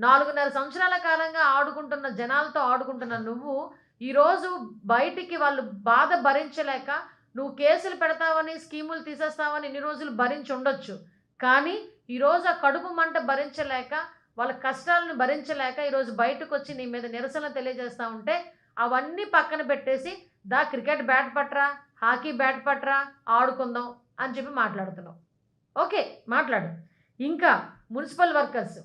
4.5 సంవత్సరాల కాలంగా ఆడుకుంటున్న జనాలతో ఆడుకుంటున్న నువ్వు, ఈరోజు బయటికి వాళ్ళు బాధ భరించలేక, నువ్వు కేసులు పెడతావని, స్కీములు తీసేస్తావని ఇన్ని రోజులు భరించుండొచ్చు. కానీ, ఈరోజు ఆ కడుపు మంట భరించలేక, వాళ్ళ కష్టాలను భరించలేక, ఈరోజు బయటకొచ్చి నీ మీద నిరసన తెలియజేస్తా ఉంటే, అవన్నీ పక్కన పెట్టేసి, క్రికెట్ బ్యాట్ పట్రా, హాకీ బ్యాట్ పట్రా, ఆడుకుందాం అని చెప్పి మాట్లాడుతున్నావు. ఓకే. మాట్లాడు. ఇంకా మున్సిపల్ వర్కర్స్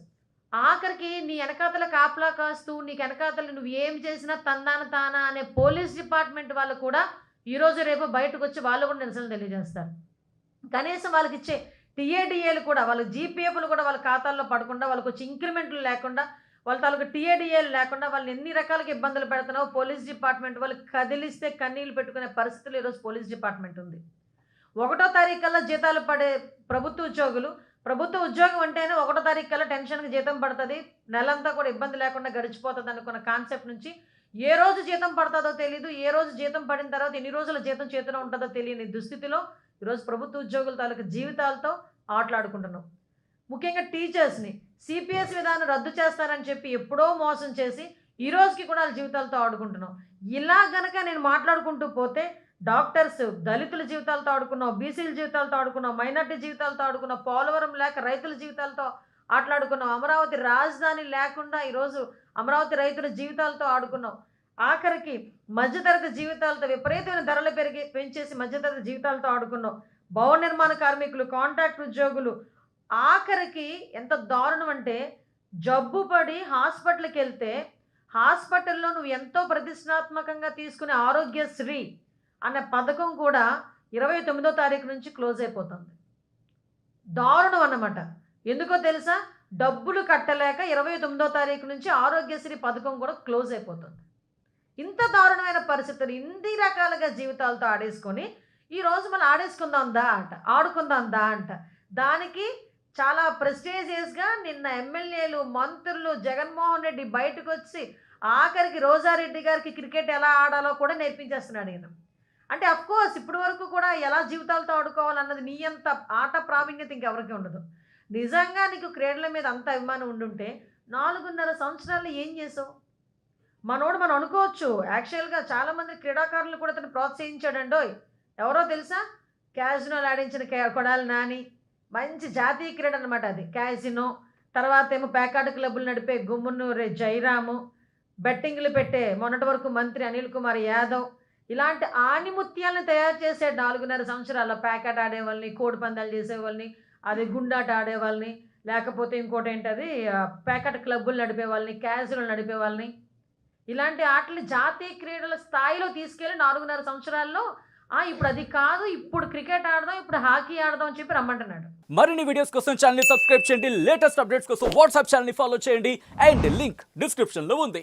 ఆఖరికి నీ ఎనకాతల కాపలా కాస్తూ, నీకు ఎనకాతల నువ్వు ఏం చేసినా తందాన తానా అనే పోలీస్ డిపార్ట్మెంట్ వాళ్ళు కూడా ఈరోజు రేపు బయటకొచ్చి వాళ్ళు కూడా నిరసన తెలియజేస్తారు. కనీసం వాళ్ళకిచ్చే టీఏడిఏలు కూడా, వాళ్ళ జీపీఎఫ్లు కూడా వాళ్ళ ఖాతాల్లో పడకుండా, వాళ్ళకి వచ్చే ఇంక్రిమెంట్లు లేకుండా, వాళ్ళ తాలూకు టీఏడిఏలు లేకుండా వాళ్ళని ఎన్ని రకాలుగా ఇబ్బందులు పెడుతున్నావు పోలీస్ డిపార్ట్మెంట్ వాళ్ళు కదిలిస్తే కన్నీళ్ళు పెట్టుకునే పరిస్థితులు ఈరోజు పోలీస్ డిపార్ట్మెంట్ ఉంది. 1వ తారీఖు కల్లా జీతాలు పడే ప్రభుత్వ ఉద్యోగులు, ప్రభుత్వ ఉద్యోగం అంటేనే 1వ తారీఖు కల్లా టెన్షన్‌కి జీతం పడతది. నెలంతా కూడా ఇబ్బంది లేకుండా గడిచిపోతది అనుకున్న కాన్సెప్ట్ నుంచి ఏ రోజు జీతం పడతదో తెలీదు. ఏ రోజు జీతం పడిన తర్వాత ఎన్ని రోజుల జీతం చేతిలో ఉంటదో తెలియని దుస్థితిలో ఈరోజు ప్రభుత్వ ఉద్యోగుల తాలూకు జీవితాలతో ఆటలాడుకుంటున్నాం. ముఖ్యంగా టీచర్స్‌ని సిపిఎస్ విధానం రద్దు చేస్తారని చెప్పి ఎప్పుడో మోసం చేసి ఈ రోజుకి కూడా వాళ్ళ జీవితాలతో ఆడుకుంటున్నాం. ఇలా గనక నేను మాట్లాడుకుంటూ పోతే డాక్టర్స్, దళితుల జీవితాలతో ఆడుకున్నాం, బీసీల జీవితాలతో ఆడుకున్నాం, మైనార్టీ జీవితాలతో ఆడుకున్నాం, పోలవరం లేక రైతుల జీవితాలతో ఆటలాడుకున్నాం, అమరావతి రాజధాని లేకుండా ఈరోజు అమరావతి రైతుల జీవితాలతో ఆడుకున్నాం. ఆఖరికి మధ్యతరగతి జీవితాలతో విపరీతమైన ధరలు పెంచేసి మధ్యతరగతి జీవితాలతో ఆడుకున్నాం. భవన నిర్మాణ కార్మికులు, కాంట్రాక్ట్ ఉద్యోగులు, ఆఖరికి ఎంత దారుణం అంటే జబ్బు పడి హాస్పిటల్కి వెళ్తే హాస్పిటల్లో నువ్వు ఎంతో ప్రతిష్టాత్మకంగా తీసుకునే ఆరోగ్యశ్రీ అనే పథకం కూడా 29వ తారీఖు నుంచి క్లోజ్ అయిపోతుంది. దారుణం అన్నమాట. ఎందుకో తెలుసా? డబ్బులు కట్టలేక 29వ తారీఖు నుంచి ఆరోగ్యశ్రీ పథకం కూడా క్లోజ్ అయిపోతుంది. ఇంత దారుణమైన పరిస్థితులు, ఇన్ని రకాలుగా జీవితాలతో ఆడేసుకొని ఈరోజు మనం ఆడుకుందాం దా అంట. దానికి చాలా ప్రెస్టీజియస్గా నిన్న ఎమ్మెల్యేలు, మంత్రులు, జగన్మోహన్ రెడ్డి బయటకు వచ్చి ఆఖరికి రోజారెడ్డి గారికి క్రికెట్ ఎలా ఆడాలో కూడా నేర్పించేస్తున్నాడు ఈయన. అంటే అఫ్కోర్స్ ఇప్పటి వరకు కూడా ఎలా జీవితాలతో ఆడుకోవాలన్నది నీ అంత ఆట ప్రావీణ్యత ఇంకెవరికి ఉండదు. నిజంగా నీకు క్రీడల మీద అంత అభిమానం ఉండుంటే 4.5 సంవత్సరాలు ఏం చేసావు? మనం అనుకోవచ్చు, యాక్చువల్గా చాలామంది క్రీడాకారులు కూడా తను ప్రోత్సహించాడండోయ్. ఎవరో తెలుసా? క్యాజినోలు ఆడించిన కొడాలి నాని, మంచి జాతీయ క్రీడ అనమాట అది క్యాజినో. తర్వాత ఏమో పేకాట క్లబ్బులు నడిపే గుమ్మనూరి జయరాము, బెట్టింగ్లు పెట్టే మొన్నటి వరకు మంత్రి అనిల్ కుమార్ యాదవ్, ఇలాంటి ఆణిముత్యాలను తయారు చేసే 4.5 సంవత్సరాల పేకాట ఆడేవాళ్ళని, కోడి పందాలు చేసేవాళ్ళని, అది గుండాట ఆడేవాళ్ళని, లేకపోతే ఇంకోటి ఏంటది పేకాట క్లబ్బులు నడిపే వాళ్ళని, క్యాజినోలు నడిపే వాళ్ళని, ఇలాంటి ఆటలు జాతీయ క్రీడల స్థాయిలో తీసుకెళ్ళి 4.5 సంవత్సరాల్లో ఇప్పుడు అది కాదు, ఇప్పుడు క్రికెట్ ఆడదాం, ఇప్పుడు హాకీ ఆడదాం అని చెప్పి రమ్మంటున్నాడు. మరిన్ని వీడియోస్ కోసం ఛానల్ ని సబ్స్క్రైబ్ చేయండి, లేటెస్ట్ అప్డేట్స్ కోసం వాట్సాప్ ఛానల్ ని ఫాలో చేయండి, అండ్ లింక్ డిస్క్రిప్షన్ లో ఉంది.